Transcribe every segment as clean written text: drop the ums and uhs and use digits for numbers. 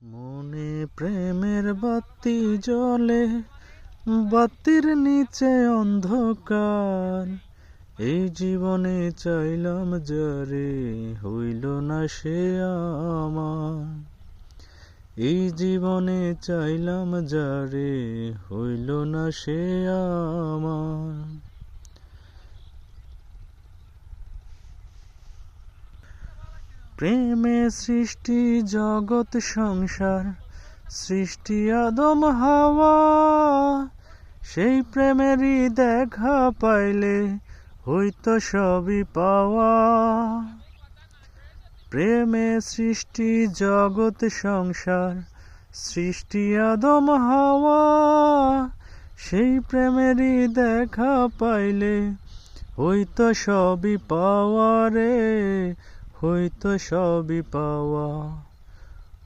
মনে প্রেমের বাতি জ্বলে, বাতির নিচে অন্ধকার। এই জীবনে চাইলাম যারে, হইল না সে আমার। এই জীবনে চাইলাম যারে, হইল না সে আমার। প্রেমে সৃষ্টি জগৎ সংসার, সৃষ্টি আদম হাওয়া। সেই প্রেমেরই দেখা পাইলে হইতো সবই পাওয়া। প্রেমে সৃষ্টি জগৎ সংসার, সৃষ্টি আদম হাওয়া। সেই প্রেমেরই দেখা পাইলে হইতো সবই পাওয়া রে, হইতো সবই পাওয়া।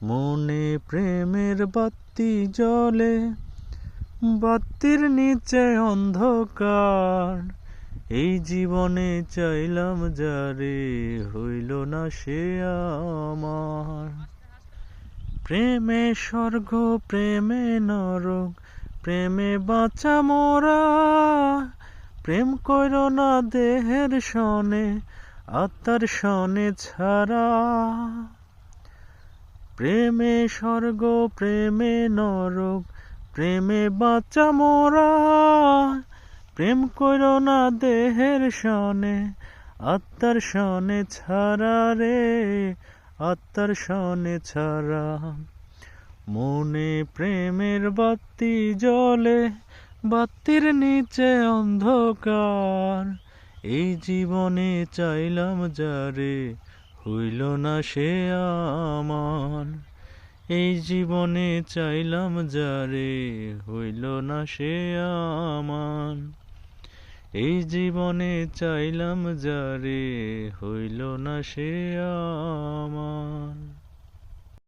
মনে প্রেমের বাতি জ্বলে, বাতির নিচে অন্ধকার। এই জীবনে চাইলাম যারে, হইল না সে আমার। প্রেমে স্বর্গ, প্রেমে নরক, প্রেমে বাঁচা মোরা। প্রেম কইর না দেহের সনে, আত্মার সনে ছাড়া। প্রেমে স্বর্গ, প্রেমে নরক, প্রেমে বাঁচা মোরা। প্রেম কইর না দেহের সনে, আত্মার সনে ছাড়া রে, আত্মার সনে ছাড়া। মনে প্রেমের বাতি জ্বলে, বাতির নিচে অন্ধকার। এই জীবনে চাইলাম যারে, হইল না সে আমার। এই জীবনে চাইলাম যারে, হইল না সে আমার। এই জীবনে চাইলাম যারে, হইল না সে আমার।